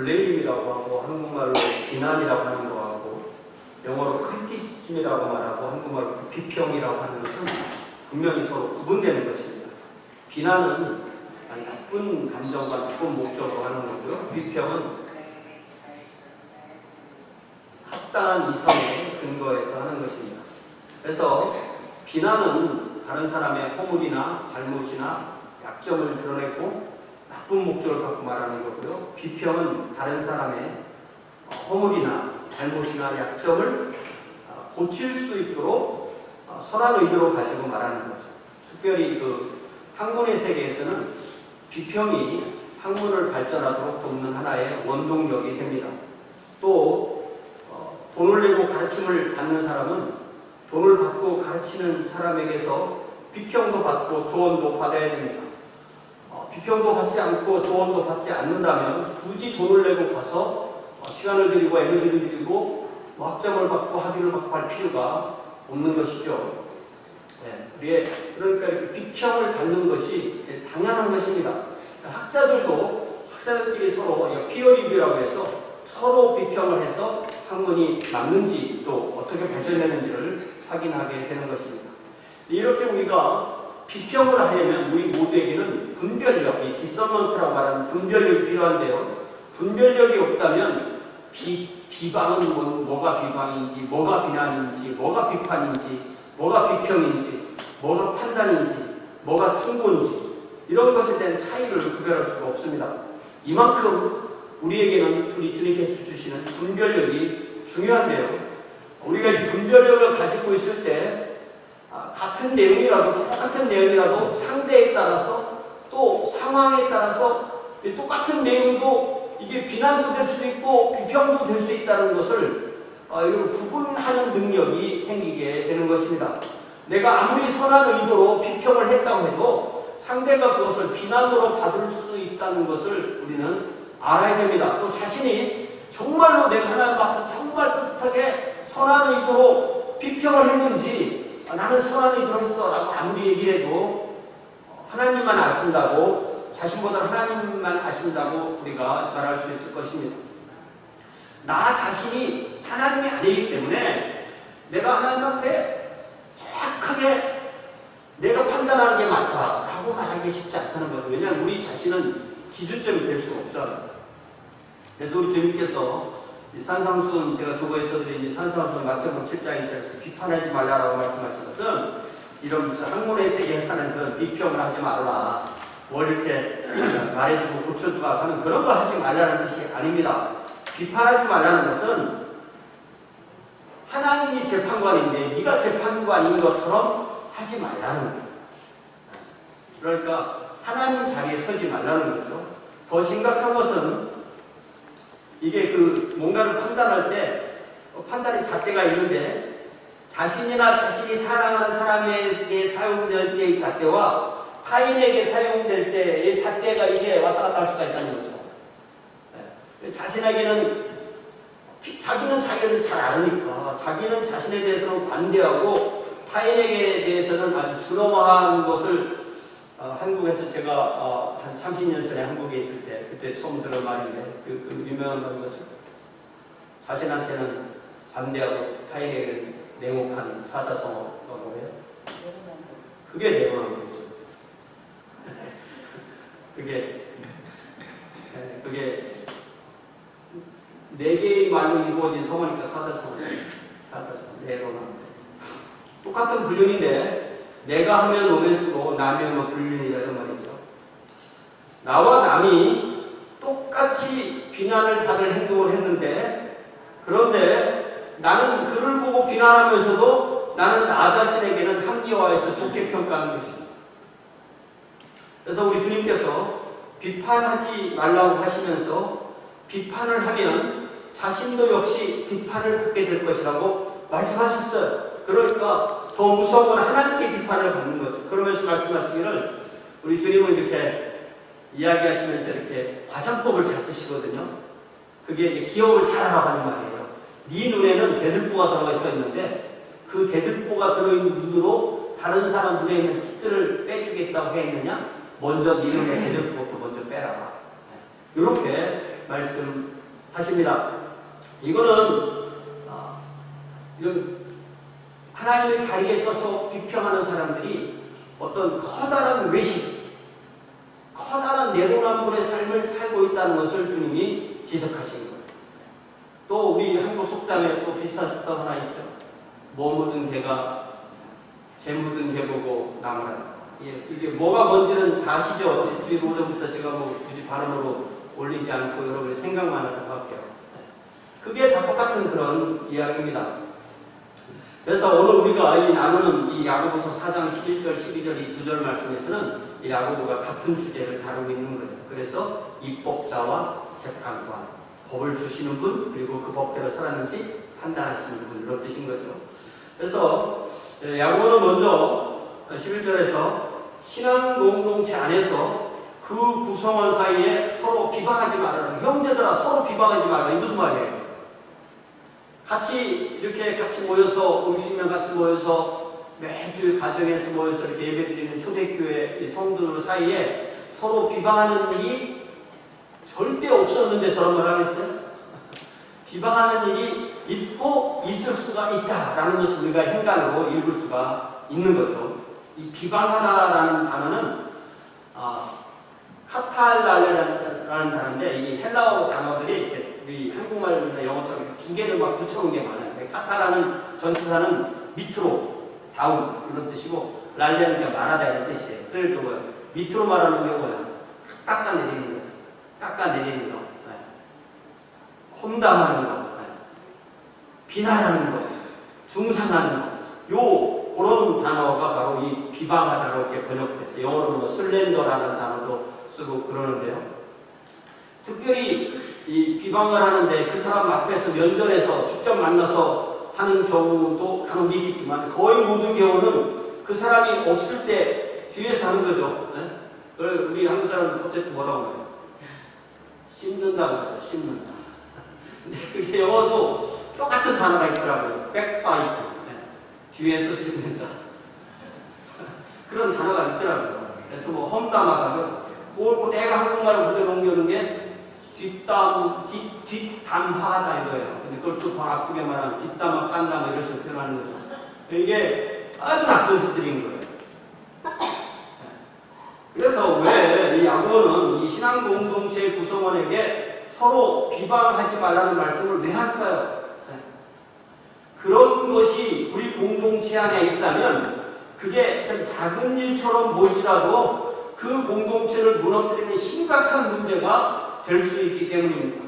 블레임이라고 하고 한국말로 비난이라고 하는 거하고 영어로 크리티시즘이라고 말하고 한국말로 비평이라고 하는 것은 분명히 서로 구분되는 것입니다. 비난은 나쁜 감정과 나쁜 목적으로 하는 거고요. 비평은 합당한 이성의 근거에서 하는 것입니다. 그래서 비난은 다른 사람의 허물이나 잘못이나 약점을 드러내고 나쁜 목적을 갖고 말하는 거고요. 비평은 다른 사람의 허물이나 잘못이나 약점을 고칠 수 있도록 선한 의도로 가지고 말하는 거죠. 특별히 그 학문의 세계에서는 비평이 학문을 발전하도록 돕는 하나의 원동력이 됩니다. 또 돈을 내고 가르침을 받는 사람은 돈을 받고 가르치는 사람에게서 비평도 받고 조언도 받아야 됩니다. 비평도 받지 않고 조언도 받지 않는다면 굳이 돈을 내고 가서 시간을 들이고 에너지를 들이고 학점을 받고 학위를 받고 할 필요가 없는 것이죠. 네, 그러니까 이렇게 비평을 받는 것이 당연한 것입니다. 학자들끼리 서로 피어 리뷰라고 해서 서로 비평을 해서 학문이 맞는지 또 어떻게 발전되는지를 확인하게 되는 것입니다. 이렇게 우리가 비평을 하려면 우리 모두에게는 분별력, 이 디서먼트라고 말하는 분별력이 필요한데요. 분별력이 없다면 비방은 뭐가 비방인지, 뭐가 비난인지, 뭐가 비판인지, 뭐가 비평인지, 뭐가 판단인지, 뭐가 충고인지 이런 것에 대한 차이를 구별할 수가 없습니다. 이만큼 우리에게는 주님께서 주시는 분별력이 중요한데요. 우리가 이 분별력을 가지고 있을 때 같은 내용이라도 똑같은 내용이라도 상대에 따라서 또 상황에 따라서 똑같은 내용도 이게 비난도 될 수 있고 비평도 될 수 있다는 것을 구분하는 능력이 생기게 되는 것입니다. 내가 아무리 선한 의도로 비평을 했다고 해도 상대가 그것을 비난으로 받을 수 있다는 것을 우리는 알아야 됩니다. 또 자신이 정말로 내가 하나님 앞에 정말 뜻하게 선한 의도로 비평을 했는지 나는 선한 의도로 했어 라고 아무리 얘기해도 하나님만 아신다고 자신보다 하나님만 아신다고 우리가 말할 수 있을 것입니다. 나 자신이 하나님이 아니기 때문에 내가 하나님 앞에 정확하게 내가 판단하는 게 맞다 라고 말하기 쉽지 않다는 거죠. 왜냐하면 우리 자신은 기준점이 될 수가 없잖아요. 그래서 우리 주님께서 산상수훈 제가 주보에서 드린 산상수훈 마태복음 7장에 비판하지 말라라고 말씀하신 것은 이런 무슨 학문의 세계에 사는 그런 비평을 하지 말라 뭘 이렇게 말해주고 고쳐주고 하는 그런 거 하지 말라는 뜻이 아닙니다. 비판하지 말라는 것은 하나님이 재판관인데 네가 재판관인 것처럼 하지 말라는 거예요. 그러니까 하나님 자리에 서지 말라는 거죠. 더 심각한 것은 이게 뭔가를 판단할 때 판단의 잣대가 있는데 자신이나 자신이 사랑하는 사람에게 사용될 때의 잣대와 타인에게 사용될 때의 잣대가 이게 왔다 갔다 할 수가 있다는 거죠. 자신에게는 자기는 자기를 잘 아니까 자기는 자신에 대해서는 관대하고 타인에게 대해서는 아주 준엄한 것을 한국에서 제가 한 30년 전에 한국에 있을 때 그때 처음 들은 말인데 그 유명한 말인 거죠. 자신한테는 반대하고 타인에게는 냉혹한 사자성어라고 해요. 그게 내로라는 거죠. 그게 4개의 말로 이루어진 성어니까 사자성어죠. 내로라는 똑같은 불륜인데 내가 하면 오면 쓰고 남이 하면 불륜이다 이런 말이죠. 나와 남이 똑같이 비난을 받을 행동을 했는데 그런데 나는 그를 보고 비난하면서도 나는 나 자신에게는 합리화해서 좋게 평가하는 것입니다. 그래서 우리 주님께서 비판하지 말라고 하시면서 비판을 하면 자신도 역시 비판을 받게 될 것이라고 말씀하셨어요. 그러니까 더 무서운 건 하나님께 비판을 받는 거죠. 그러면서 말씀하시기를 우리 주님은 이렇게 이야기하시면서 이렇게 화장법을 잘 쓰시거든요. 그게 이제 기억을 잘하라고 하는 말이에요. 네 눈에는 대들보가 들어가 있는데 그 대들보가 들어있는 눈으로 다른 사람 눈에 있는 티끌을 빼주겠다고 했느냐? 먼저 네 눈에 대들보부터 먼저 빼라. 이렇게 말씀하십니다. 이거는 이런 하나님의 자리에 서서 비평하는 사람들이 어떤 커다란 외식, 커다란 내로남불의 삶을 살고 있다는 것을 주님이 지적하신 거예요. 또 우리 한국 속담에 또 비슷한 속담 하나 있죠. 뭐 묻은 개가 재 묻은 개 보고 나무란다. 이게 뭐가 뭔지는 다 아시죠? 주일 오전부터 제가 뭐 굳이 발언으로 올리지 않고 여러분이 생각만 하도록 할게요. 그게 다 똑같은 그런 이야기입니다. 그래서 오늘 우리가 나누는 이 야고보서 4장 11절, 12절 이 두 절 말씀에서는 이 야고보가 같은 주제를 다루고 있는 거예요. 그래서 입법자와 재판관, 법을 주시는 분, 그리고 그 법대로 살았는지 판단하시는 분, 이런 뜻인 거죠. 그래서 야고보는 먼저 11절에서 신앙 공동체 안에서 그 구성원 사이에 서로 비방하지 말아라. 형제들아 서로 비방하지 말아라. 이 무슨 말이에요? 같이 모여서 음식면 같이 모여서 매주 가정에서 모여서 이렇게 예배드리는 초대교회 성도들 사이에 서로 비방하는 일이 절대 없었는데 저런 말 하겠어요? 비방하는 일이 있고 있을 수가 있다라는 것을 우리가 행간으로 읽을 수가 있는 거죠. 이 비방하다라는 단어는 카탈랄레라는 단어인데 이 헬라어 단어들이 이렇게 우리 한국말이나 영어처럼 두 개를 막 붙여온 게 많아요. 카타라는 전치사는 밑으로 다운 이런 뜻이고 랄레는 그냥 말하다 이런 뜻이에요. 그러니까 뭐예요? 밑으로 말하는 게 뭐예요? 깎아내리는 거예요. 깎아내리는 거. 네. 험담하는 거. 네. 비난하는 거. 중상하는 거. 그런 단어가 바로 이 비방하다로 이렇게 번역됐어요. 영어로는 뭐 슬렌더라는 단어도 쓰고 그러는데요. 특별히 이 비방을 하는데 그 사람 앞에서 면전에서 직접 만나서 하는 경우도 간혹 있겠지만 거의 모든 경우는 그 사람이 없을 때 뒤에서 하는 거죠. 네? 우리 한국 사람은 어쨌든 뭐라고 해요? 씹는다고 하죠. 씹는다. 근데 그게 영어도 똑같은 단어가 있더라고요. 백바이트. 뒤에서 씹는다. 그런 단어가 있더라고요. 그래서 뭐 험담하다가 내가 한국말로 그대로 옮겨놓은 게 뒷담화하다 이거예요. 근데 그걸 또 더 나쁘게 말하면 뒷담화 깐담화 이런 식으로 표현하는 거죠. 이게 아주 나쁜 것들인 거예요. 그래서 왜 이 야고보는 이 신앙 공동체 구성원에게 서로 비방하지 말라는 말씀을 왜 할까요? 그런 것이 우리 공동체 안에 있다면 그게 좀 작은 일처럼 보이지라도 그 공동체를 무너뜨리는 심각한 문제가 될 수 있기 때문입니다.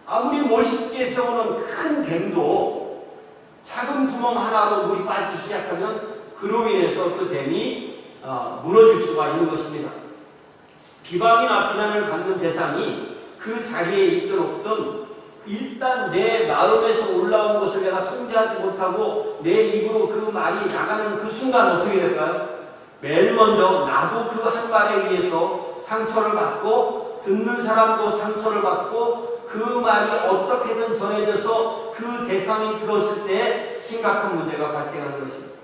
아무리 멋있게 세우는 큰 댐도 작은 구멍 하나로 물이 빠지기 시작하면 그로 인해서 그 댐이 무너질 수가 있는 것입니다. 비방이나 비난을 받는 대상이 그 자리에 있도록든 일단 내 마음에서 올라온 것을 내가 통제하지 못하고 내 입으로 그 말이 나가는 그 순간 어떻게 될까요? 맨 먼저 나도 그 한 말에 의해서 상처를 받고 듣는 사람도 상처를 받고 그 말이 어떻게든 전해져서 그 대상이 들었을 때 심각한 문제가 발생하는 것입니다.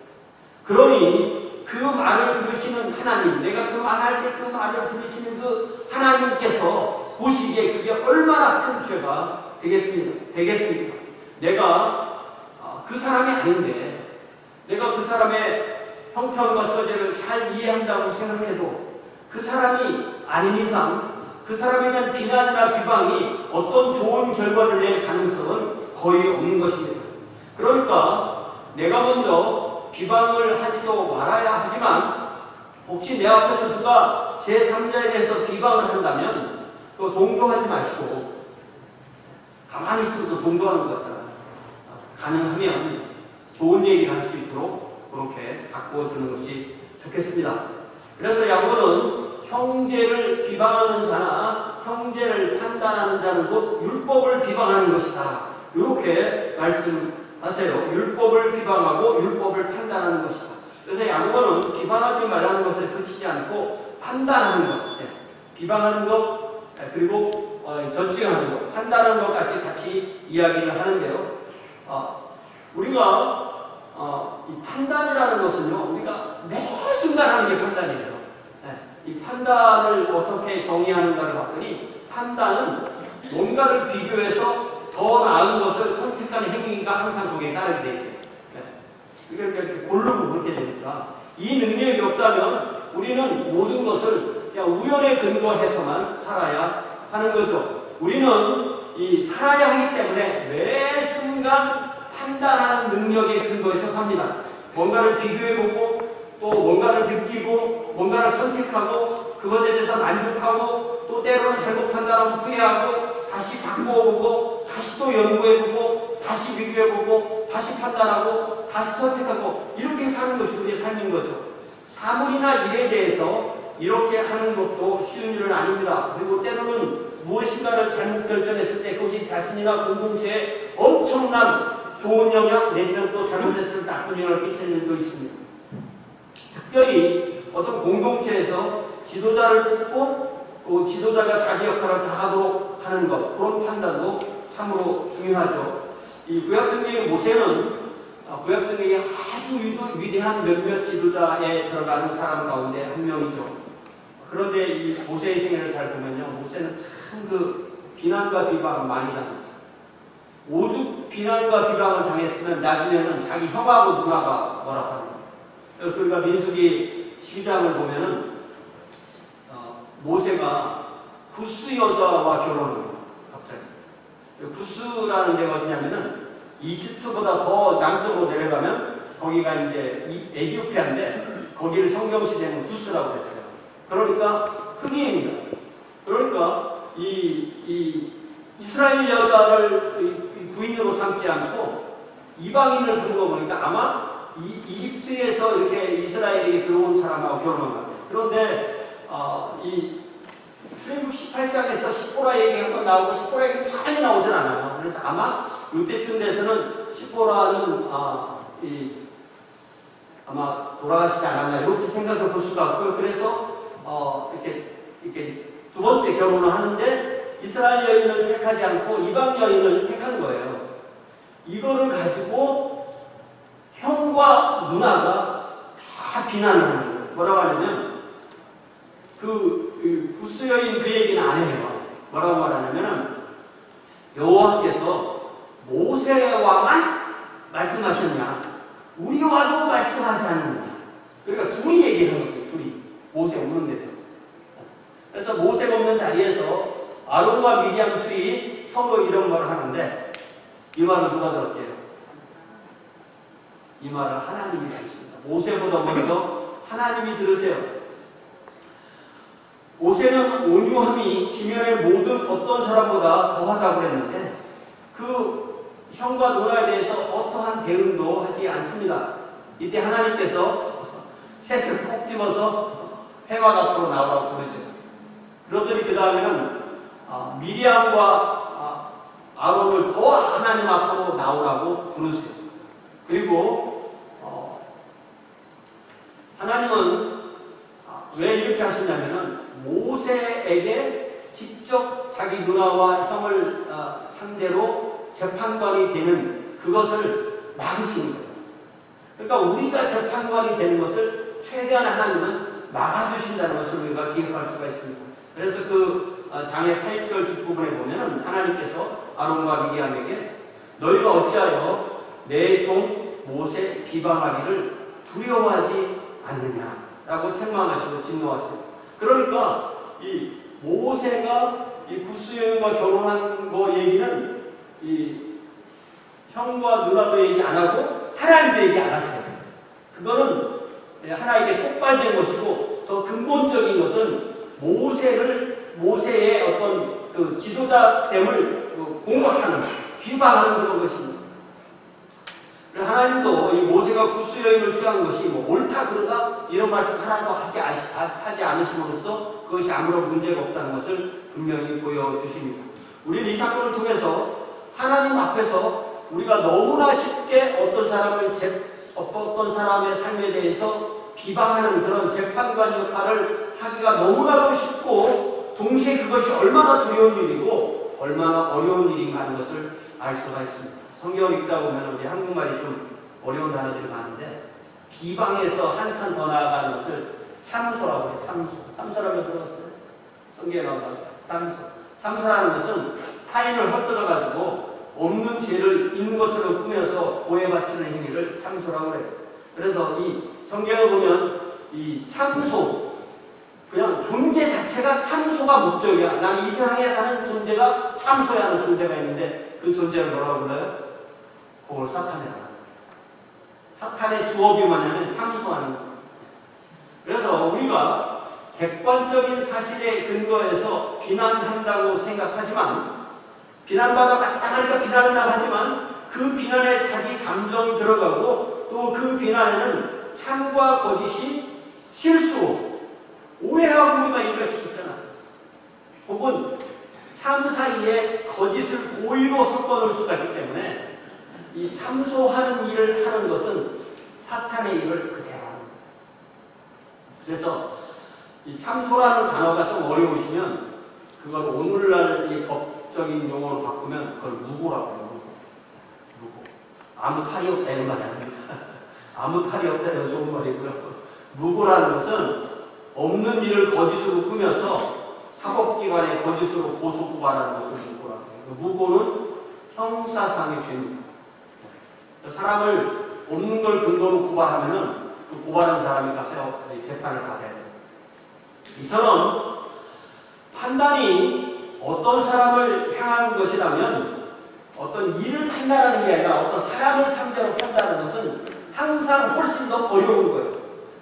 그러니 그 말을 들으시는 하나님, 내가 그 말할 때 그 말을 들으시는 그 하나님께서 보시기에 그게 얼마나 큰 죄가 되겠습니까? 내가 그 사람이 아닌데 내가 그 사람의 형편과 처지를 잘 이해한다고 생각해도 그 사람이 아닌 이상 그 사람에 대한 비난이나 비방이 어떤 좋은 결과를 낼 가능성은 거의 없는 것입니다. 그러니까 내가 먼저 비방을 하지도 말아야 하지만 혹시 내 앞에서 누가 제3자에 대해서 비방을 한다면 또 동조하지 마시고 가만히 있으면 또 동조하는 것 같잖아요. 가능하면 좋은 얘기를 할 수 있도록 그렇게 바꿔주는 것이 좋겠습니다. 그래서 야고보는 형제를 비방하는 자나 형제를 판단하는 자는 곧 율법을 비방하는 것이다. 이렇게 말씀하세요. 율법을 비방하고 율법을 판단하는 것이다. 그래서 야고보는 비방하지 말라는 것에 그치지 않고 판단하는 것, 비방하는 것, 그리고 전칭하는 것, 판단하는 것까지 같이 이야기를 하는데요. 우리가 이 판단이라는 것은요, 우리가 매 순간 하는 게 판단이에요. 이 판단을 어떻게 정의하는가를 봤더니 판단은 뭔가를 비교해서 더 나은 것을 선택하는 행위가 항상 거기에 따르게 되어 있대요. 이렇게 고르고 그렇게 되니까 이 능력이 없다면 우리는 모든 것을 그냥 우연에 근거해서만 살아야 하는 거죠. 우리는 이 살아야 하기 때문에 매 순간 판단하는 능력에 근거해서 삽니다. 뭔가를 비교해보고 또 뭔가를 느끼고 뭔가를 선택하고 그것에 대해서 만족하고 또 때로는 잘못 판단하고 후회하고 다시 바꿔보고 다시 또 연구해보고 다시 비교해보고 다시 판단하고 다시 선택하고 이렇게 사는 것이 우리의 삶인 거죠. 사물이나 일에 대해서 이렇게 하는 것도 쉬운 일은 아닙니다. 그리고 때로는 무엇인가를 잘못 결정했을 때 그것이 자신이나 공동체에 엄청난 좋은 영향 내지는 또 잘못했을 때 나쁜 영향을 끼치는 일도 있습니다. 특별히 어떤 공동체에서 지도자를 뽑고 또 지도자가 자기 역할을 다 하도록 하는 것, 그런 판단도 참으로 중요하죠. 이 구약성경의 모세는 구약성경의 아주 위대한 몇몇 지도자에 들어가는 사람 가운데 한 명이죠. 그런데 이 모세의 생애를 잘 보면요, 모세는 참 그 비난과 비방을 많이 당했어요. 오죽 비난과 비방을 당했으면 나중에는 자기 형하고 누나가 뭐라고 하는 거예요. 그래서 우리가 민수기 12장을 보면은 모세가 구스 여자와 결혼을 해요. 갑자기. 구스라는 데가 어디냐면은 이집트보다 더 남쪽으로 내려가면 거기가 이제 에티오피아인데 거기를 성경시대는 구스라고 했어요. 그러니까 흑인입니다. 그러니까 이 이스라엘 여자를 부인으로 삼지 않고 이방인을 삼는 거 보니까 아마 이집트에서 이렇게 이스라엘에 들어온 사람하고 결혼한 것 같아요. 그런데 이 출애굽 18장에서 십보라 얘기 한번 나오고 십보라 얘기 전혀 나오진 않아요. 그래서 아마 이때쯤 돼서는 십보라는 아마 돌아가시지 않았나 이렇게 생각해 볼 수가 없고요. 그래서 이렇게 두 번째 결혼을 하는데 이스라엘 여인을 택하지 않고 이방 여인을 택한 거예요. 이거를 가지고 형과 누나가 다 비난을 하는 거예요. 뭐라고 하냐면 구스 여인 그 얘기는 안 해요. 뭐라고 말하냐면 여호와께서 모세와만 말씀하셨냐? 우리와도 말씀하지 않느냐? 그러니까 둘이 얘기하는 거예요. 둘이 모세 오는 데서. 그래서 모세가 없는 자리에서 아론과 미리암 둘이 서로 이런 말을 하는데 이 말을 누가 들었대요? 이 말을 하나님이 들으십니다. 모세보다 먼저 하나님이 들으세요. 모세는 온유함이 지면의 모든 어떤 사람보다 더하다고 했는데 그 형과 누나에 대해서 어떠한 대응도 하지 않습니다. 이때 하나님께서 셋을 콕 집어서 회막 앞으로 나오라고 부르세요. 그러더니 그 다음에는 미리암과 아론을 더 하나님 앞으로 나오라고 부르세요. 그리고 하나님은 왜 이렇게 하시냐면은 모세에게 직접 자기 누나와 형을 상대로 재판관이 되는 그것을 막으신 거예요. 그러니까 우리가 재판관이 되는 것을 최대한 하나님은 막아주신다는 것을 우리가 기억할 수가 있습니다. 그래서 그 장의 8절 뒷부분에 보면은 하나님께서 아론과 미리암에게 너희가 어찌하여 내 종 모세 비방하기를 두려워하지 않느냐라고 책망하시고 진노하세요. 그러니까 이 모세가 이 구스 여인과 결혼한 거 얘기는 이 형과 누나도 얘기 안 하고 하나님도 얘기 안 하세요. 그거는 하나에게 촉발된 것이고 더 근본적인 것은 모세의 어떤 그 지도자됨을 공격하는, 비방하는 그런 것입니다. 하나님도 이 모세가 구스 여인을 취한 것이 옳다 그러다 이런 말씀 하나도 하지 않으심으로써 그것이 아무런 문제가 없다는 것을 분명히 보여주십니다. 우리는 이 사건을 통해서 하나님 앞에서 우리가 너무나 쉽게 어떤 사람의 삶에 대해서 비방하는 그런 재판관 역할을 하기가 너무나도 쉽고 동시에 그것이 얼마나 두려운 일이고 얼마나 어려운 일인가 하는 것을 알 수가 있습니다. 성경을 읽다 보면 우리 한국말이 좀 어려운 단어들이 많은데 비방에서 한 칸 더 나아가는 것을 참소라고 해요. 참소라고 들어봤어요? 성경에 나오는 참소. 참소라는 것은 타인을 헛뜯어가지고 없는 죄를 있는 것처럼 꾸며서 오해받치는 행위를 참소라고 그래요. 그래서 이 성경을 보면 이 참소, 그냥 존재 자체가 참소가 목적이야. 난 이 세상에 사는 존재가 참소야 하는 존재가 있는데 그 존재를 뭐라고 불러요? 그걸 사탄이라. 사탄의 주업이 뭐냐면 참소하는 거예요. 그래서 우리가 객관적인 사실에 근거해서 비난한다고 생각하지만, 비난받아 마땅하니까 비난한다고 하지만 그 비난에 자기 감정이 들어가고 또 그 비난에는 참과 거짓이 실수로 오해하고 우리가 얘기할 수 있잖아. 혹은 참 사이에 거짓을 고의로 섞어 놓을 수가 있기 때문에 이 참소하는 일을 하는 것은 사탄의 일을 그대로 하는 거예요. 그래서 이 참소라는 단어가 좀 어려우시면 그걸 오늘날 이 법적인 용어로 바꾸면 그걸 무고라고 해요. 무고. 아무 탈이 없다는 말이 아닙니다. 아무 탈이 없다는 좋은 말이고요. 무고라는 것은 없는 일을 거짓으로 꾸며서 사법기관에 거짓으로 고소고발하는 것을 무고라고 해요. 무고는 형사상의 죄입니다. 사람을 없는 걸 근거로 고발하면은 그 고발한 사람이 가서 재판을 받아야 돼요. 이처럼 판단이 어떤 사람을 향한 것이라면 어떤 일을 판단하는 게 아니라 어떤 사람을 상대로 판단하는 것은 항상 훨씬 더 어려운 거예요.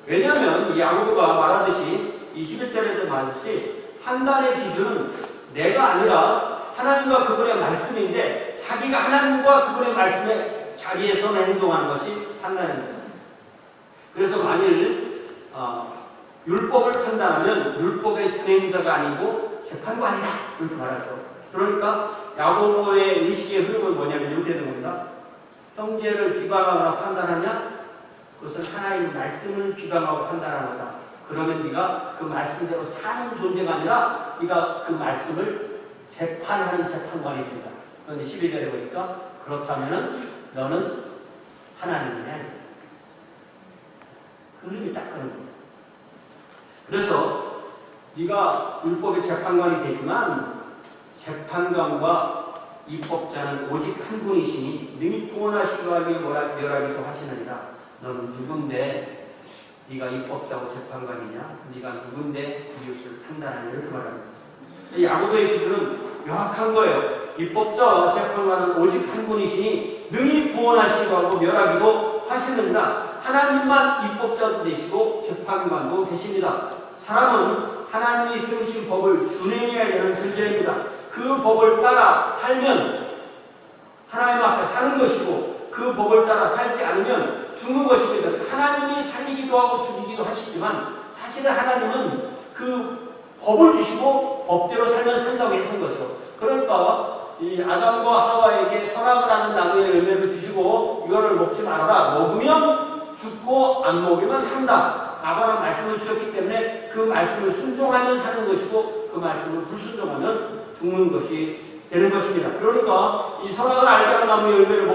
왜냐하면 야고보가 말하듯이 21절에도 말하듯이 판단의 기준은 내가 아니라 하나님과 그분의 말씀인데 자기가 하나님과 그분의 말씀에 자리에서는 행동하는 것이 판단입니다. 그래서 만일 율법을 판단하면 율법의 진행자가 아니고 재판관이다 이렇게 말하죠. 그러니까 야고보의 의식의 흐름은 뭐냐면 이렇게 되는 겁니다. 형제를 비방하거나 판단하냐? 그것은 하나님의 말씀을 비방하고 판단하는 거다. 그러면 네가 그 말씀대로 사는 존재가 아니라 네가 그 말씀을 재판하는 재판관이 된다. 그런데 12절에 보니까 그렇다면 너는 하나님이네. 그 흐름이 딱 그런 거예요. 그래서 네가 율법의 재판관이 되지만 재판관과 입법자는 오직 한 분이시니 능히 구원하시고 멸하기도 하시느니라. 너는 누군데 네가 입법자고 재판관이냐? 네가 누군데 이웃을 판단하냐? 이렇게 말합니다. 야고보의 기준은 명확한 거예요. 입법자와 재판관은 오직 한 분이시니 능히 구원하시고 하고 멸하기도 하시느니라. 하나님만 입법자도 되시고 재판관도 되십니다. 사람은 하나님이 세우신 법을 준행해야 되는 존재입니다. 그 법을 따라 살면 하나님 앞에 사는 것이고 그 법을 따라 살지 않으면 죽는 것입니다. 하나님이 살리기도 하고 죽이기도 하시지만 사실은 하나님은 그 법을 주시고 법대로 살면 산다고 했던 거죠. 그러니까 이 아담과 하와에게 선악을 하는 나무의 열매를 주시고 이거를 먹지 말아라. 먹으면 죽고 안 먹으면 산다. 라고 말씀을 주셨기 때문에 그 말씀을 순종하면 사는 것이고 그 말씀을 불순종하면 죽는 것이 되는 것입니다. 그러니까 이 선악을 알게 하는 나무 열매를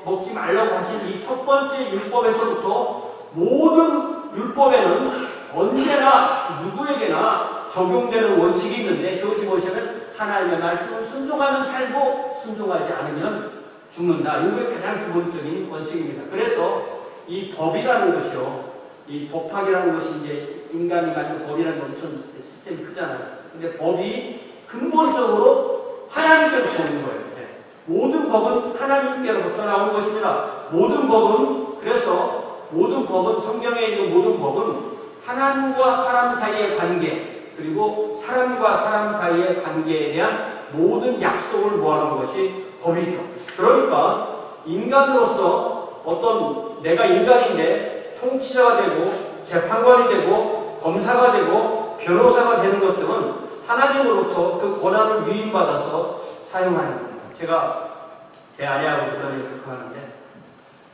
먹지 말라고 하신 이 첫 번째 율법에서부터 모든 율법에는 언제나 누구에게나 적용되는 원칙이 있는데 그것이 무엇이냐면 하나님의 말씀을 순종하면 살고 순종하지 않으면 죽는다. 이게 가장 기본적인 원칙입니다. 그래서 이 법이라는 것이요. 이 법학이라는 것이 이제 인간이 만든 법이라는 건 엄청 시스템이 크잖아요. 근데 법이 근본적으로 하나님께로부터 오는 거예요. 네. 모든 법은 하나님께로부터 나오는 것입니다. 모든 법은 성경에 있는 모든 법은 하나님과 사람 사이의 관계 그리고 사람과 사람 사이의 관계에 대한 모든 약속을 모아놓은 것이 법이죠. 그러니까 인간으로서 어떤 내가 인간인데 통치자가 되고 재판관이 되고 검사가 되고 변호사가 되는 것들은 하나님으로부터 그 권한을 위임받아서 사용하는 겁니다. 제가 제 아내하고 그런 얘기를 하는데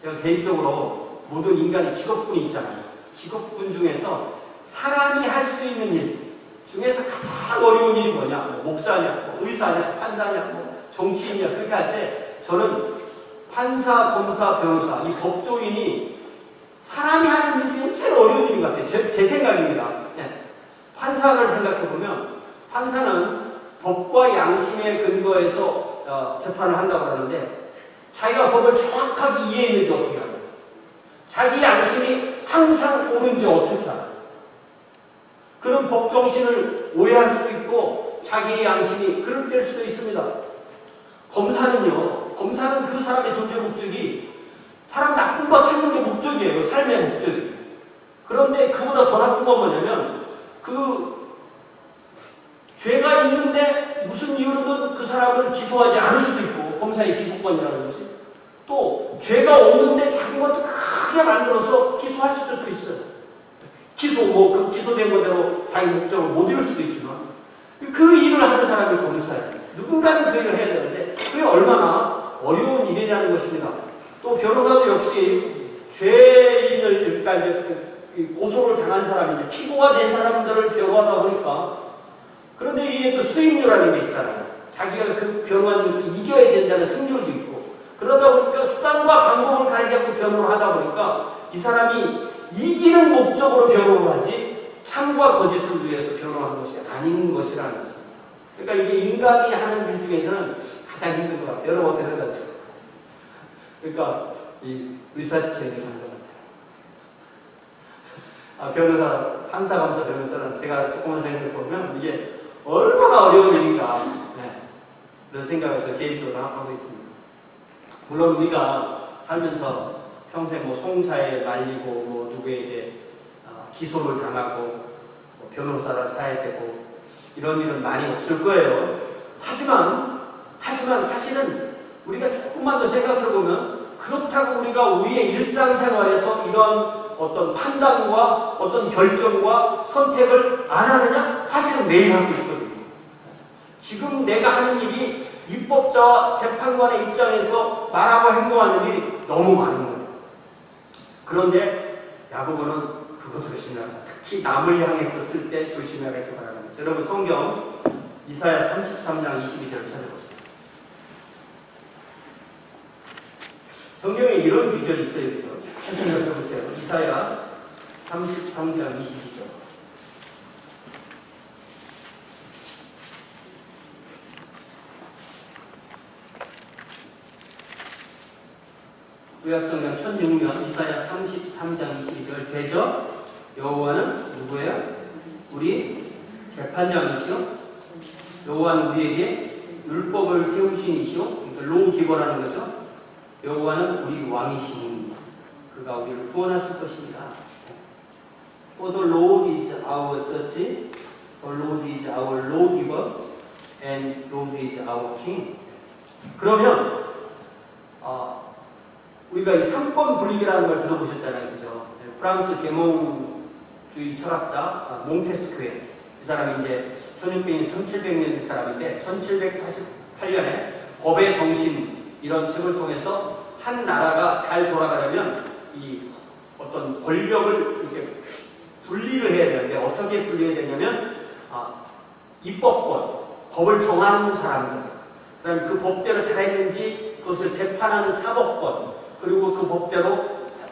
제가 개인적으로 모든 인간의 직업군이 있잖아요. 직업군 중에서 사람이 할 수 있는 일 중에서 가장 어려운 일이 뭐냐? 뭐 목사냐, 뭐 의사냐, 판사냐, 뭐 정치인이냐 그렇게 할 때 저는 판사, 검사, 변호사 이 법조인이 사람이 하는 일 중에 제일 어려운 일인 것 같아요. 제 생각입니다. 네. 판사를 생각해보면 판사는 법과 양심의 근거에서 재판을 한다고 하는데 자기가 법을 정확하게 이해했는지 어떻게 알아요? 자기 양심이 항상 옳은지 어떻게 알아요? 그런 법 정신을 오해할 수도 있고 자기의 양심이 그릇될 수도 있습니다. 검사는 그 사람의 존재 목적이 사람 나쁜 거 찾는 게 목적이에요. 삶의 목적이. 그런데 그보다 더 나쁜 건 뭐냐면 그 죄가 있는데 무슨 이유로든 그 사람을 기소하지 않을 수도 있고, 검사의 기소권이라는 것이. 또 죄가 없는데 자기 것도 크게 만들어서 기소할 수도 있어요. 그 기소된 거대로 자기 목적을 못 이룰 수도 있지만 그 일을 하는 사람이 검사예요. 누군가는 그 일을 해야 되는데 그게 얼마나 어려운 일이라는 것입니다. 또 변호사도 역시 죄인을 일단 고소를 당한 사람이 피고가 된 사람들을 변호하다 보니까, 그런데 이게 또 수임료라는 게 있잖아요. 자기가 그 변호인을 이겨야 된다는 승률도 있고, 그러다 보니까 수단과 방법을 가리지 변호를 하다 보니까 이 사람이 이기는 목적으로 변호를 하지 참과 거짓을 위해서 변호하는 것이 아닌 것이라는 것입니다. 그러니까 이게 인간이 하는 일 중에서는 가장 힘든 것 같아요. 여러분 어떻게 생각하세요? 그러니까 이 의사시키는 게 하는 것 같아요. 변호사, 판사, 검사, 변호사는 제가 조그만 생각을 보면 이게 얼마나 어려운 일인가, 그런 생각을 저 개인적으로 하고 있습니다. 물론 우리가 살면서 평생 송사에 말리고 누구에게 기소를 당하고 변호사를 사야 되고 이런 일은 많이 없을 거예요. 하지만 사실은 우리가 조금만 더 생각해보면 그렇다고 우리가 우리의 일상생활에서 이런 어떤 판단과 어떤 결정과 선택을 안 하느냐? 사실은 매일 하고 있거든요. 지금 내가 하는 일이 입법자와 재판관의 입장에서 말하고 행동하는 일이 너무 많은 거예요. 그런데 야고보는 그거 조심해야 합니다. 특히 남을 향해서 쓸 때 조심해야 할 게 바랍니다. 여러분 성경 이사야 33장 22절을 찾아보세요. 성경에 이런 구절이 있어요. 그렇죠? 잘 생각해보세요. 이사야 33장 22절. 구약성경 1006년 이사야 33장 22절. 대저 여호와는 누구예요? 우리 재판장이시오. 여호와는 우리에게 율법을 세우신 이시오. 그러니까 로기버라는 거죠. 여호와는 우리 왕이시니 그가 우리를 구원하실 것입니다. For the Lord is our judge, the Lord is our lawgiver, and Lord is our king. 그러면 우리가 이 삼권 분립이라는 걸 들어보셨잖아요, 그죠? 프랑스 계몽주의 철학자 몽테스크에, 이 사람이 이제 1600년, 1700년 사람인데 1748년에 법의 정신 이런 책을 통해서 한 나라가 잘 돌아가려면 이 어떤 권력을 이렇게 분리를 해야 되는데 어떻게 분리해야 되냐면 입법권, 법을 정하는 사람들, 그다음에 그 법대로 잘했는지 그것을 재판하는 사법권, 그리고 그 법대로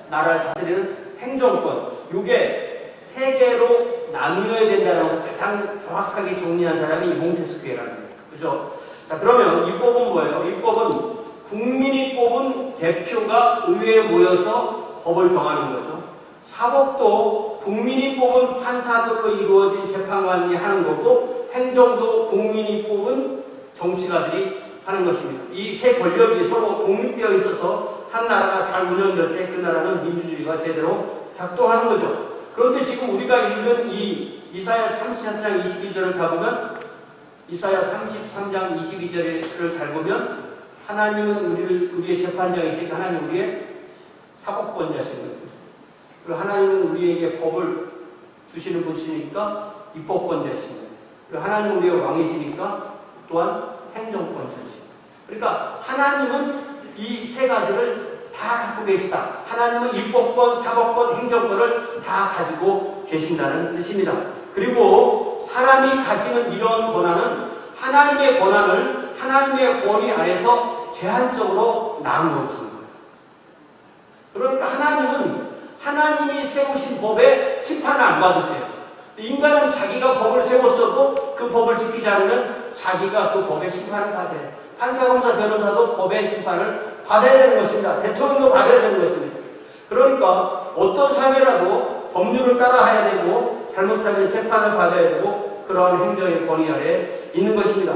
나라를 다스리는 행정권, 이게 세 개로 나누어야 된다는 것을 가장 정확하게 정리한 사람이 몽테스크에라는 거예요. 그죠? 자, 그러면 이 법은 뭐예요? 이 법은 국민이 뽑은 대표가 의회에 모여서 법을 정하는 거죠. 사법도 국민이 뽑은 판사들로 이루어진 재판관이 하는 거고, 행정도 국민이 뽑은 정치가들이 하는 것입니다. 이 세 권력이 서로 독립되어 있어서 한 나라가 잘 운영될 때 그 나라는 민주주의가 제대로 작동하는 거죠. 그런데 지금 우리가 읽은 이 이사야 33장 22절을 다 보면, 이사야 33장 22절을 잘 보면 하나님은 우리의 재판장이시고 하나님은 우리의 사법권자신 거예요. 그리고 하나님은 우리에게 법을 주시는 분이시니까 입법권자신 거예요. 그리고 하나님은 우리의 왕이시니까 또한 행정권자시고. 그러니까 하나님은 이 세 가지를 다 갖고 계시다. 하나님은 입법권, 사법권, 행정권을 다 가지고 계신다는 뜻입니다. 그리고 사람이 가지는 이런 권한은 하나님의 권한을 하나님의 권위 아래서 제한적으로 나누어 주는 거예요. 그러니까 하나님은 하나님이 세우신 법에 심판을 안 받으세요. 인간은 자기가 법을 세웠어도 그 법을 지키지 않으면 자기가 그 법의 심판을 받아야 돼요. 판사, 검사, 변호사도 법의 심판을 받아야 되는 것입니다. 대통령도 받아야 되는 것입니다. 그러니까 어떤 사회라도 법률을 따라야 되고 잘못하면 재판을 받아야 되고 그러한 행정의 권위 아래 있는 것입니다.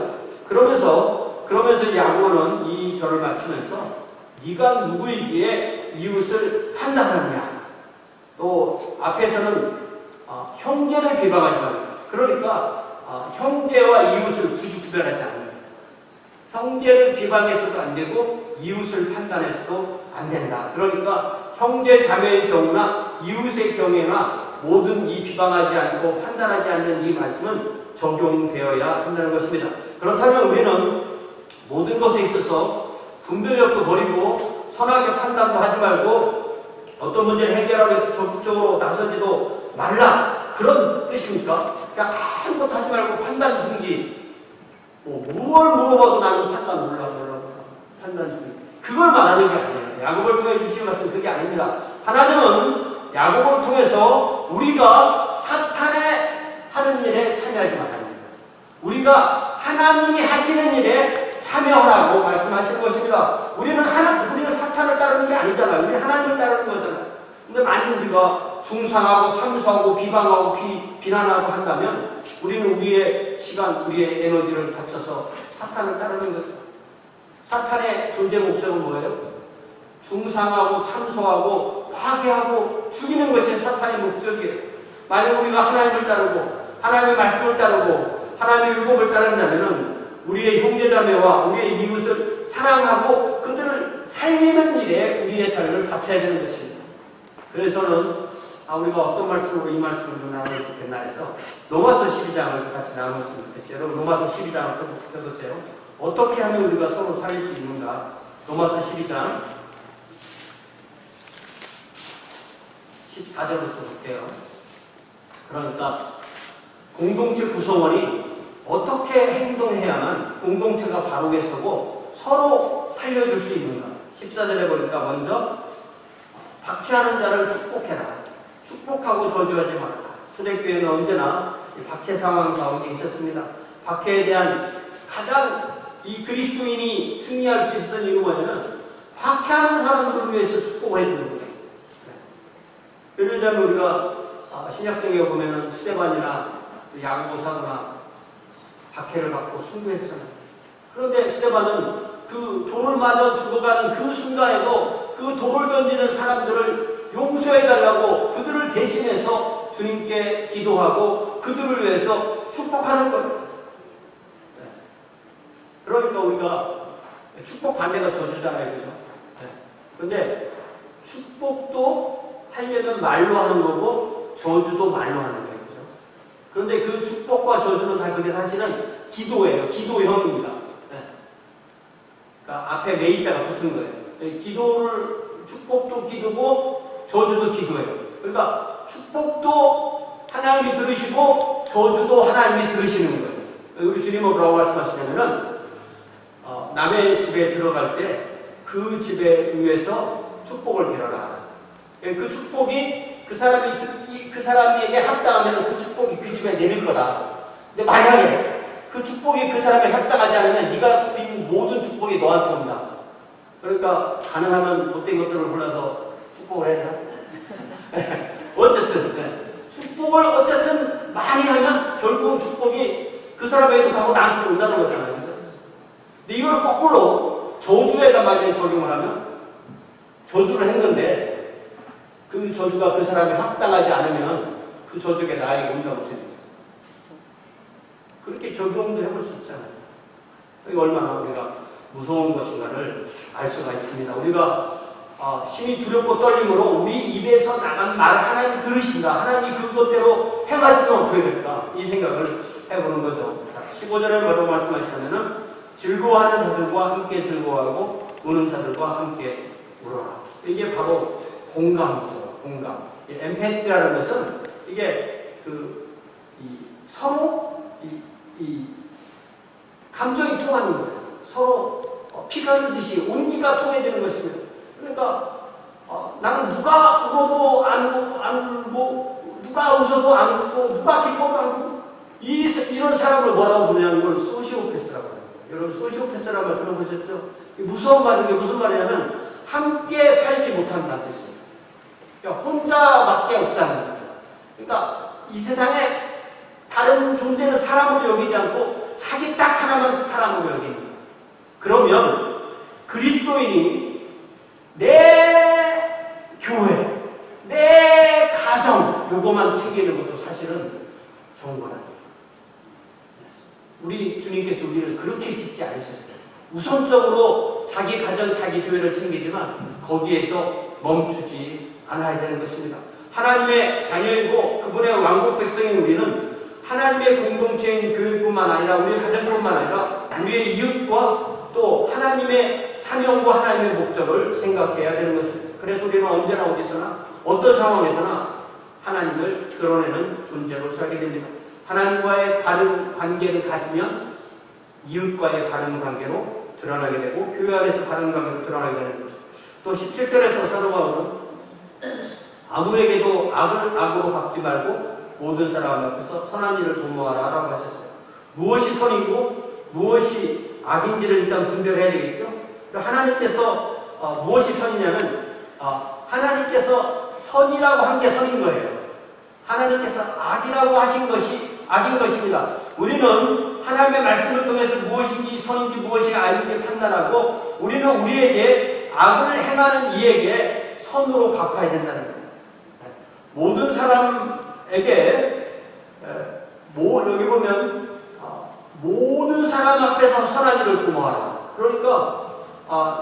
그러면서 야고보는 이 절을 마치면서 네가 누구이기에 이웃을 판단하느냐. 또 앞에서는 형제를 비방하지 말라. 그러니까 형제와 이웃을 굳이 구별하지 않는다. 형제를 비방해서도 안 되고 이웃을 판단해서도 안 된다. 그러니까 형제 자매의 경우나 이웃의 경우에나 모든 이 비방하지 않고 판단하지 않는 이 말씀은 적용되어야 한다는 것입니다. 그렇다면 우리는 모든 것에 있어서 분별력도 버리고 선하게 판단도 하지 말고 어떤 문제를 해결하기 위해서 적극적으로 나서지도 말라. 그런 뜻입니까? 그냥 아무것도 하지 말고 판단 중지. 뭘 물어봐도 나는 판단 몰라. 판단 중지. 그걸 말하는 게 아니에요. 야고보를 통해 주신 말씀 그게 아닙니다. 하나님은 야고보를 통해서 우리가 사탄의 하는 일에 참여하지 말아야 합니다. 우리가 하나님이 하시는 일에 참여하라고 말씀하시는 것입니다. 우리는 사탄을 따르는 게 아니잖아요. 우리는 하나님을 따르는 거잖아요. 근데 만약 우리가 중상하고 참소하고 비방하고 비난하고 한다면 우리는 우리의 시간, 우리의 에너지를 바쳐서 사탄을 따르는 거죠. 사탄의 존재 목적은 뭐예요? 중상하고 참소하고 파괴하고 죽이는 것이 사탄의 목적이에요. 만약 우리가 하나님을 따르고 하나님의 말씀을 따르고 하나님의 율법을 따른다면 우리의 형제자매와 우리의 이웃을 사랑하고 그들을 살리는 일에 우리의 삶을 바쳐야 되는 것입니다. 그래서는 우리가 어떤 말씀으로 이 말씀을 나누면 좋겠나 해서 로마서 12장을 같이 나눴으면 좋겠어요. 여러분 로마서 12장을 펴보세요. 어떻게 하면 우리가 서로 살릴 수 있는가? 로마서 12장 14절부터 볼게요. 그러니까 공동체 구성원이 어떻게 행동해야만 공동체가 바르게 서고 서로 살려줄 수 있는가? 14절에 보니까 먼저 박해하는 자를 축복해라. 축복하고 저주하지 말라. 초대교회는 언제나 박해 상황 가운데 있었습니다. 박해에 대한 가장 이 그리스도인이 승리할 수 있었던 이유는 뭐냐면 박해하는 사람들을 위해서 축복을 해주는 거예요. 예를 들면 우리가 신약성경에 보면은 스데반이나 야고보 사도나 박해를 받고 순교했잖아요. 그런데 스데반은 그 돌을 맞아 죽어가는 그 순간에도 그 돌을 던지는 사람들을 용서해달라고 그들을 대신해서 주님께 기도하고 그들을 위해서 축복하는 거예요. 그러니까 우리가 축복 반대가 저주잖아요. 그죠? 그런데 축복도 하려면 말로 하는 거고 저주도 말로 하는 거예요. 그죠? 그런데 그 축복과 저주는 다 그게 사실은 기도예요. 기도형입니다. 그러니까 앞에 매이자가 붙은 거예요. 축복도 기도고 저주도 기도예요. 그러니까 축복도 하나님이 들으시고 저주도 하나님이 들으시는 거예요. 우리 주님은 뭐라고 말씀하시냐면은 남의 집에 들어갈 때 그 집에 위해서 축복을 빌어라. 그 축복이 그 사람에게 합당하면 그 축복이 그 집에 내릴 거다. 근데 만약에 그 축복이 그 사람에 합당하지 않으면 네가 드린 모든 축복이 너한테 온다. 그러니까 가능하면 못된 것들을 골라서 축복을 해야 되나? 어쨌든 축복을 어쨌든 많이 하면 결국은 축복이 그 사람에게도 가고 나한테도 온다는 거잖아요. 근데 이걸 거꾸로 저주에다 만약에 적용을 하면 저주를 했는데 그 저주가 그 사람에 합당하지 않으면 그 저주가 나에게 온다고 됩니다. 그렇게 적용도 해볼 수 있잖아요. 이게 얼마나 우리가 무서운 것인가를 알 수가 있습니다. 우리가 심히 두렵고 떨림으로 우리 입에서 나간 말을 하나님 들으신다. 하나님이 그것대로 행하시면 어떻게 될까? 이 생각을 해보는 거죠. 15절에 뭐라고 말씀하시냐면은 즐거워하는 자들과 함께 즐거워하고 우는 자들과 함께 울어라. 이게 바로 공감이죠. 공감. 엠패티라는 것은 이게 서로 감정이 통하는 거예요. 서로 피가 흐르듯이 온기가 통해지는 것입니다. 그러니까 나는 누가 울어도 안 울고 누가 웃어도 안 웃고 누가 기뻐도 안 웃고 이런 사람을 뭐라고 부르냐면 이걸 소시오패스라고 합니다. 여러분 소시오패스라는 말 들어보셨죠? 무서운 말인 게 무슨 말이냐면 함께 살지 못한다는 뜻이에요. 그러니까 혼자밖에 없다는 거예요. 그러니까 이 세상에 다른 존재는 사람으로 여기지 않고 자기 딱 하나만 사람으로 여깁니다. 그러면 그리스도인이 내 교회, 내 가정 요거만 챙기는 것도 사실은 좋은 건 아니에요. 우리 주님께서 우리를 그렇게 짓지 않으셨어요. 우선적으로 자기 가정, 자기 교회를 챙기지만 거기에서 멈추지 않아야 되는 것입니다. 하나님의 자녀이고 그분의 왕국 백성인 우리는 하나님의 공동체인 교회뿐만 아니라 우리의 가정뿐만 아니라 우리의 이웃과 또 하나님의 사명과 하나님의 목적을 생각해야 되는 것입니다. 그래서 우리는 언제나 어디서나 어떤 상황에서나 하나님을 드러내는 존재로 살게 됩니다. 하나님과의 바른 관계를 가지면 이웃과의 바른 관계로 드러나게 되고 교회 안에서 바른 관계로 드러나게 되는 것입니다. 또 17절에서 사도 바울은 아무에게도 악을 악으로 갚지 말고 모든 사람 앞에서 선한 일을 도모하라 라고 하셨어요. 무엇이 선이고 무엇이 악인지를 일단 분별해야 되겠죠. 하나님께서 무엇이 선이냐면 하나님께서 선이라고 한 게 선인 거예요. 하나님께서 악이라고 하신 것이 악인 것입니다. 우리는 하나님의 말씀을 통해서 무엇인지 선인지 무엇이 악인지 판단하고 우리는 우리에게 악을 행하는 이에게 선으로 갚아야 된다는 거예요. 모든 사람에게 여기 보면 모든 사람 앞에서 선한 일을 도모하라. 그러니까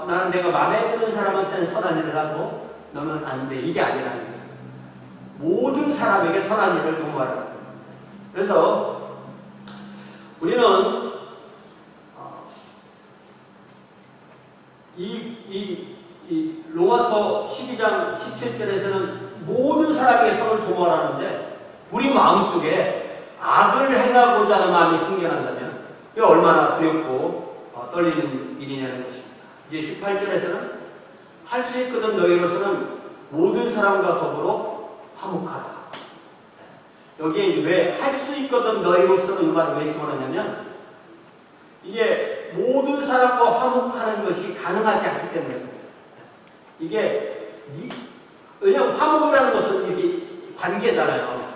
나는 내가 마음에 드는 사람한테는 선한 일을 하고 너는 안 돼. 이게 아니라는 거예요. 모든 사람에게 선한 일을 도모하라. 그래서 우리는 이 로마서 12장 17절에서는 모든 사람에게 선을 도모하라는데 우리 마음속에 악을 행하고자 하는 마음이 생겨난다면 이게 얼마나 두렵고 떨리는 일이냐는 것입니다. 이제 18절에서는 할 수 있거든 너희로서는 모든 사람과 더불어 화목하라. 여기에 왜 할 수 있거든 너희로서는 이 말을 왜 집어넣냐면 이게 모든 사람과 화목하는 것이 가능하지 않기 때문에 이게 왜냐하면 화목이라는 것은 이게 관계잖아요.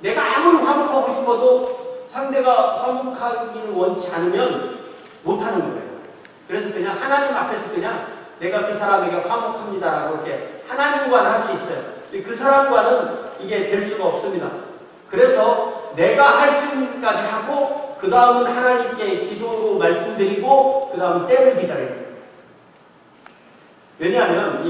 내가 아무리 화목하고 싶어도 상대가 화목하기를 원치 않으면 못하는 거예요. 그래서 그냥 하나님 앞에서 그냥 내가 그 사람에게 화목합니다라고 이렇게 하나님과는 할 수 있어요. 그 사람과는 이게 될 수가 없습니다. 그래서 내가 할 수 있는 것까지 하고 그 다음은 하나님께 기도로 말씀드리고 그 다음은 때를 기다려요. 왜냐하면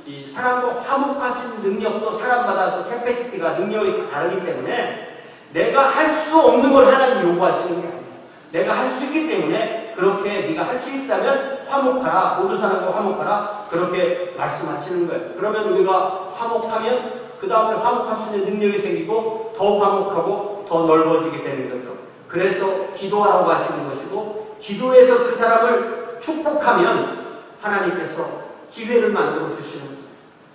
이 사람과 화목할 수 있는 능력도 사람마다 그 캐패시티가 능력이 다르기 때문에 내가 할 수 없는 걸 하나님 요구하시는 게 아니에요. 내가 할 수 있기 때문에 그렇게 네가 할 수 있다면 화목하라. 모든 사람과 화목하라. 그렇게 말씀하시는 거예요. 그러면 우리가 화목하면 그 다음에 화목할 수 있는 능력이 생기고 더 화목하고 더 넓어지게 되는 거죠. 그래서 기도하라고 하시는 것이고 기도해서 그 사람을 축복하면 하나님께서 기회를 만들어 주시는 거예요.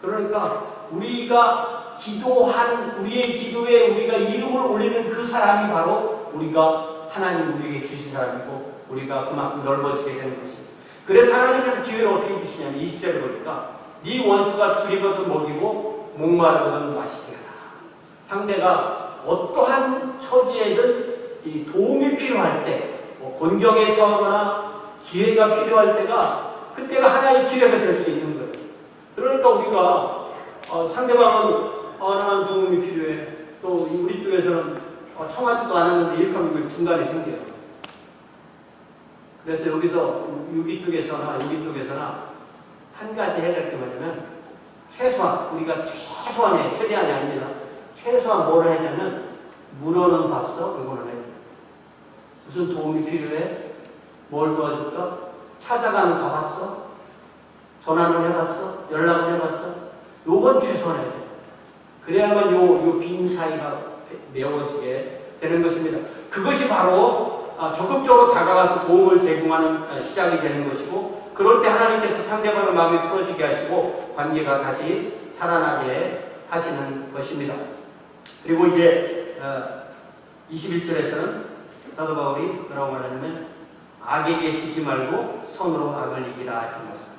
그러니까 우리가 기도하는 우리의 기도에 우리가 이름을 올리는 그 사람이 바로 우리가 하나님 우리에게 주신 사람이고 우리가 그만큼 넓어지게 되는 것입니다. 그래서 하나님께서 기회를 어떻게 주시냐면 20절에 보니까 네 원수가 줄이거든 먹이고 목마르거든 마시게 하라. 상대가 어떠한 처지에든 이 도움이 필요할 때 곤경에 처하거나 기회가 필요할 때가 그때가 하나의 기회가 될 수 있는 거예요. 그러니까 우리가 상대방은 나는 도움이 필요해. 또 우리 쪽에서는 청하지도 않았는데 이렇게 하면 중간에 생겨요. 그래서 여기서 여기 쪽에서나 한 가지 해야 될 게 뭐냐면 최소한 우리가 최소한의 최대한이 아닙니다. 최소한 뭘 해야 되냐면 물어는 봤어? 이거는 해야 돼. 무슨 도움이 필요해? 뭘 도와줄까? 찾아가는 가봤어? 전화는 해봤어? 연락은 해봤어? 요건 최소한이에요. 그래야만 요 빈 사이가 메워지게 되는 것입니다. 그것이 바로 적극적으로 다가가서 도움을 제공하는 시작이 되는 것이고 그럴 때 하나님께서 상대방의 마음이 풀어지게 하시고 관계가 다시 살아나게 하시는 것입니다. 그리고 이제 21절에서는 사도 바울이 뭐라고 말하냐면 악에게 지지 말고 선으로 악을 이기라 이렇게 말씀하셨어요.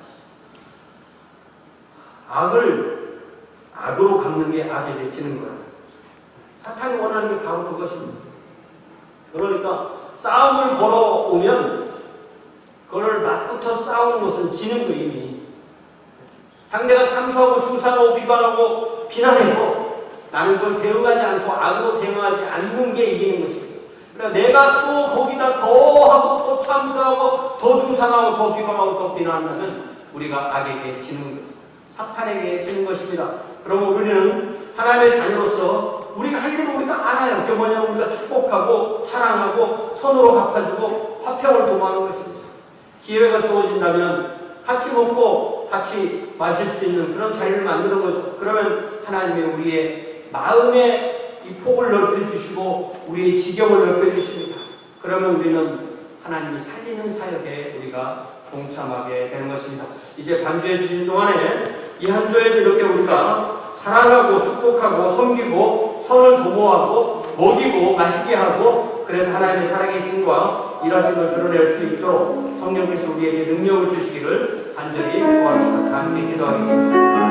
악으로 갚는 게 악에게 지는 거예요. 사탄이 원하는 게 바로 그것입니다. 그러니까 싸움을 걸어오면 그걸 맞부터 싸우는 것은 지는 거 이미. 상대가 참수하고 주사하고 비방하고 비난해도 나는 그걸 대응하지 않고 악으로 대응하지 않는 게 이기는 것입니다. 그러니까 내가 또 거기다 더 하고 더 참수하고 더 주상하고 더 비방하고 더 비난한다면 우리가 악에게 지는 것입니다. 사탄에게 지는 것입니다. 그러면 우리는 하나님의 자녀로서 우리가 할 일은 우리가 알아요. 그게 뭐냐면 우리가 축복하고 사랑하고 선으로 갚아주고 화평을 도모하는 것입니다. 기회가 주어진다면 같이 먹고 같이 마실 수 있는 그런 자리를 만드는 거죠. 그러면 하나님의 우리의 마음의 이 폭을 넓혀주시고 우리의 지경을 넓혀주십니다. 그러면 우리는 하나님이 살리는 사역에 우리가 동참하게 되는 것입니다. 이제 반주해 주신 동안에 이 한 주에도 이렇게 우리가 사랑하고 축복하고 섬기고 선을 도모하고 먹이고 마시게 하고 그래서 하나님의 살아계심과 일하신 걸 드러낼 수 있도록 성령께서 우리에게 능력을 주시기를 간절히 구합시다. 함께 기도하겠습니다.